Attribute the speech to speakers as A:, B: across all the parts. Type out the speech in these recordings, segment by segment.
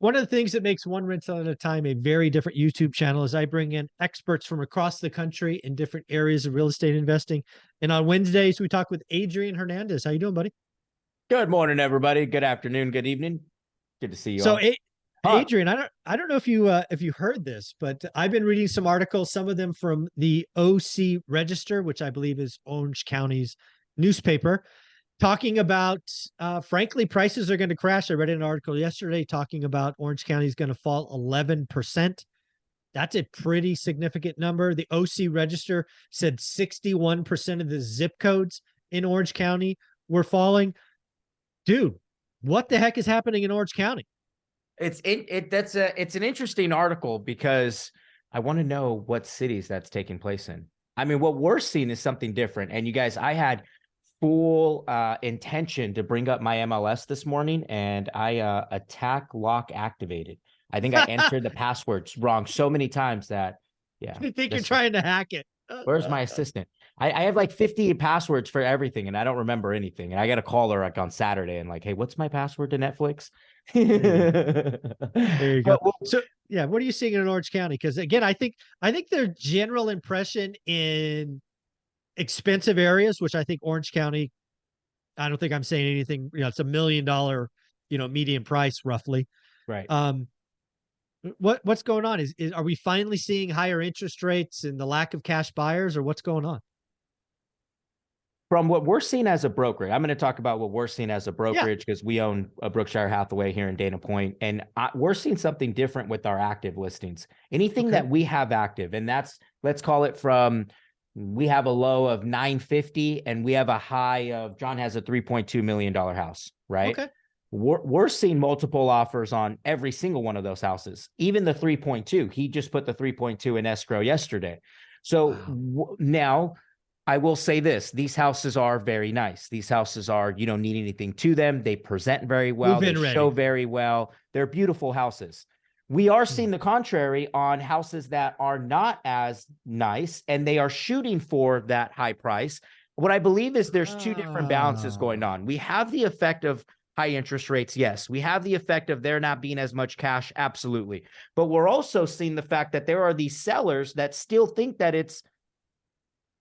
A: One of the things that makes One Rental at a Time a very different YouTube channel is I bring in experts from across the country in different areas of real estate investing. And on Wednesdays, we talk with Adrian Hernandez. How you doing, buddy?
B: Good morning, everybody. Good afternoon. Good evening. Good to see you
A: So,
B: all. Huh.
A: Adrian, I don't know if you heard this, but I've been reading some articles, some of them from the OC Register, which I believe is Orange County's newspaper, talking about, frankly, prices are going to crash. I read an article yesterday talking about Orange County is going to fall 11%. That's a pretty significant number. The OC Register said 61% of the zip codes in Orange County were falling. Dude, what the heck is happening in Orange County?
B: It's an interesting article because I want to know what cities that's taking place in. I mean, what we're seeing is something different. And you guys, I had full intention to bring up my MLS this morning, and I attack lock activated. I think I entered the passwords wrong so many times that, yeah.
A: I think you're trying to hack it.
B: Where's my assistant? I have like 50 passwords for everything, and I don't remember anything. And I got to call her like on Saturday and like, hey, what's my password to Netflix?
A: There you go. So yeah, what are you seeing in Orange County? Because again, I think their general impression in expensive areas, which I think Orange County, I don't think I'm saying anything, it's $1 million, median price roughly.
B: Right.
A: What's going on? Are we finally seeing higher interest rates and the lack of cash buyers, or what's going on?
B: From what we're seeing as a brokerage, I'm going to talk about what we're seeing as a brokerage because we own a Brookshire Hathaway here in Dana Point, and we're seeing something different with our active listings. Anything that we have active, and that's, let's call it from, we have a low of 950 and we have a high of, John has a $3.2 million house, right? Okay. We're seeing multiple offers on every single one of those houses, even the 3.2. He just put the 3.2 in escrow yesterday. So now I will say this, these houses are very nice. These houses are, you don't need anything to them. They present very well. They show very well. They're beautiful houses. We are seeing the contrary on houses that are not as nice, and they are shooting for that high price. What I believe is there's two different balances going on. We have the effect of high interest rates. Yes. We have the effect of there not being as much cash. Absolutely. But we're also seeing the fact that there are these sellers that still think that it's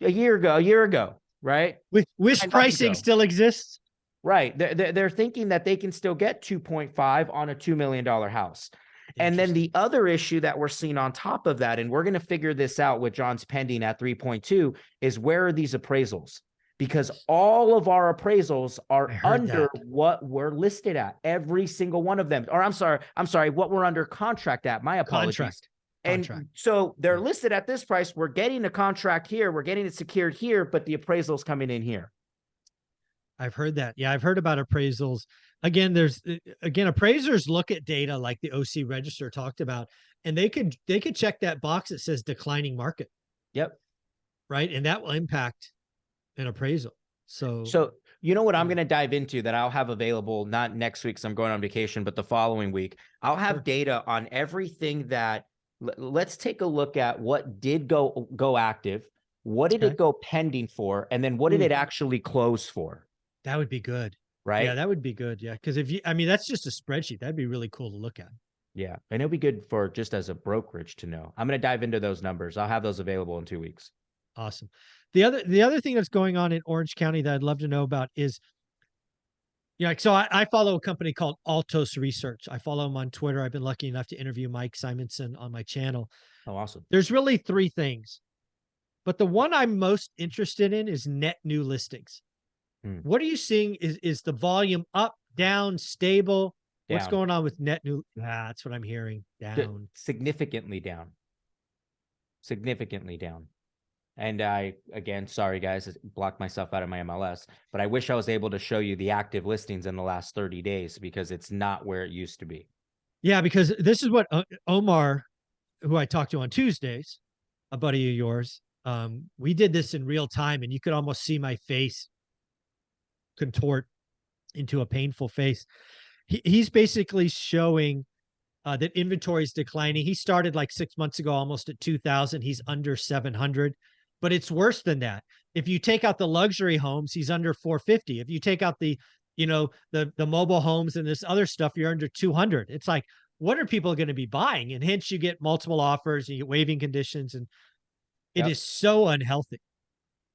B: a year ago, right?
A: Wish pricing still exists.
B: Right. They're thinking that they can still get 2.5 on a $2 million house. And then the other issue that we're seeing on top of that, and we're going to figure this out with John's pending at 3.2, is where are these appraisals? Because all of our appraisals are under what we're listed at, every single one of them. Or I'm sorry, what we're under contract at. My apologies. And so they're listed at this price. We're getting a contract here. We're getting it secured here, but the appraisal's coming in here.
A: I've heard that. Yeah, I've heard about appraisals. Again, appraisers look at data like the OC Register talked about, and they could check that box that says declining market.
B: Yep.
A: Right. And that will impact an appraisal. So
B: you know what I'm going to dive into that I'll have available, not next week because I'm going on vacation, but the following week. I'll have data on everything that, let's take a look at what did go active. What did it go pending for? And then what did it actually close for?
A: That would be good.
B: Right.
A: Yeah, that would be good. Yeah. Because that's just a spreadsheet. That'd be really cool to look at.
B: Yeah. And it'll be good for just as a brokerage to know. I'm going to dive into those numbers. I'll have those available in 2 weeks.
A: Awesome. The other thing that's going on in Orange County that I'd love to know about is, so I follow a company called Altos Research. I follow them on Twitter. I've been lucky enough to interview Mike Simonson on my channel.
B: Oh, awesome.
A: There's really three things, but the one I'm most interested in is net new listings. What are you seeing? Is the volume up, down, stable? Down. What's going on with net new? That's what I'm hearing. Down.
B: Significantly down. Significantly down. And again, sorry guys, blocked myself out of my MLS, but I wish I was able to show you the active listings in the last 30 days because it's not where it used to be.
A: Yeah, because this is what Omar, who I talked to on Tuesdays, a buddy of yours, we did this in real time, and you could almost see my face contort into a painful face. He's basically showing that inventory is declining. He started like 6 months ago, almost at 2,000. He's under 700, but it's worse than that. If you take out the luxury homes, he's under 450. If you take out the mobile homes and this other stuff, you're under 200. It's like, what are people going to be buying? And hence you get multiple offers and you get waiving conditions, and it is so unhealthy.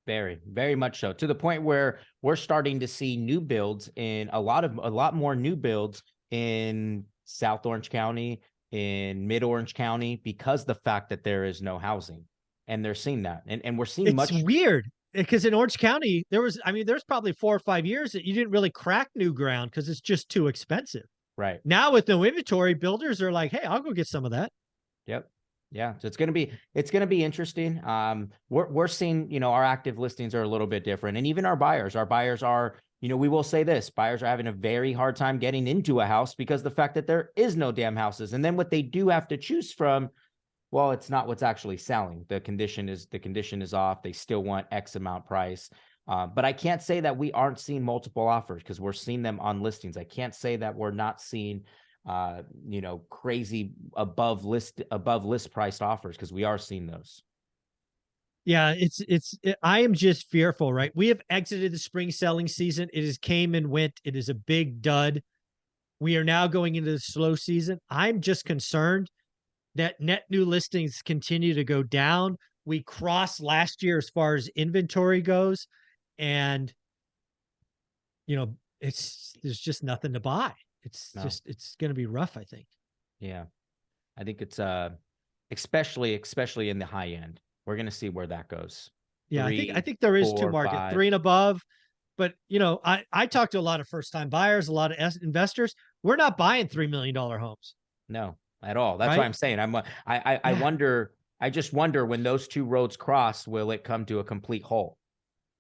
B: Very, very much so, to the point where we're starting to see new builds in a lot more new builds in South Orange County, in Mid Orange County, because the fact that there is no housing, and they're seeing that, and we're seeing
A: It's weird because in Orange County, there's probably 4 or 5 years that you didn't really crack new ground because it's just too expensive.
B: right.
A: Now with no inventory, builders are like, hey, I'll go get some of that.
B: Yep. Yeah. So it's going to be interesting. We're seeing, our active listings are a little bit different, and even our buyers are, we will say this, buyers are having a very hard time getting into a house because the fact that there is no damn houses. And then what they do have to choose from, well, it's not what's actually selling. The condition is off. They still want X amount price. But I can't say that we aren't seeing multiple offers, because we're seeing them on listings. I can't say that we're not seeing crazy above list priced offers, because we are seeing those.
A: Yeah, I am just fearful, right? We have exited the spring selling season. It has came and went. It is a big dud. We are now going into the slow season. I'm just concerned that net new listings continue to go down. We crossed last year as far as inventory goes, and there's just nothing to buy. It's going to be rough, I think.
B: Yeah. I think it's especially in the high end. We're going to see where that goes.
A: Yeah, I think there is 2 market,
B: 5.
A: 3 and above. But I talk to a lot of first-time buyers, a lot of investors. We're not buying $3 million homes.
B: No, at all. That's
A: right?
B: why I'm saying I wonder. I just wonder, when those 2 roads cross, will it come to a complete halt?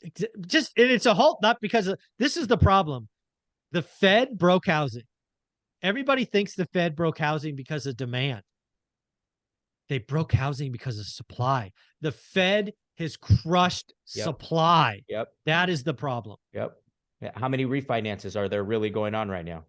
A: And it's a halt, not because of, this is the problem. The Fed broke housing. Everybody thinks the Fed broke housing because of demand. They broke housing because of supply. The Fed has crushed supply.
B: Yep.
A: That is the problem.
B: Yep. Yeah. How many refinances are there really going on right now?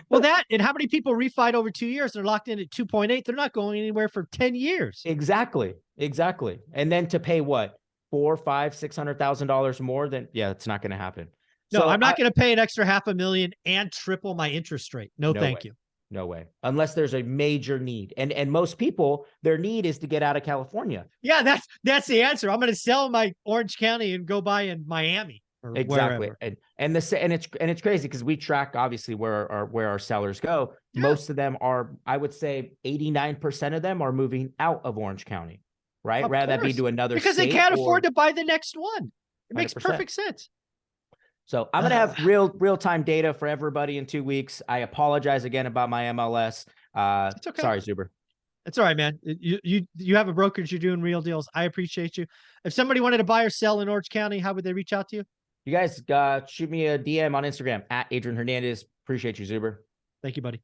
A: Well, and how many people refied over 2 years? They're locked in at 2.8. They're not going anywhere for 10 years.
B: Exactly. And then to pay what, $400,000, $500,000, $600,000 more than, it's not going to happen.
A: No, so I'm not going to pay an extra $500,000 and triple my interest rate. No thank you.
B: No way. Unless there's a major need. And most people, their need is to get out of California.
A: Yeah, that's the answer. I'm going to sell my Orange County and go buy in Miami or
B: exactly.
A: Wherever.
B: And it's crazy, because we track obviously where our sellers go. Yeah. Most of them are, I would say 89% of them are moving out of Orange County, right?
A: Of
B: Rather
A: course.
B: that be to another
A: because
B: state,
A: they can't afford to buy the next one. It 100%. Makes perfect sense.
B: So I'm going to have real-time data for everybody in 2 weeks. I apologize again about my MLS. It's okay. Sorry, Zuber.
A: It's all right, man. You have a brokerage. You're doing real deals. I appreciate you. If somebody wanted to buy or sell in Orange County, how would they reach out to you?
B: You guys shoot me a DM on Instagram @Adrian Hernandez. Appreciate you, Zuber.
A: Thank you, buddy.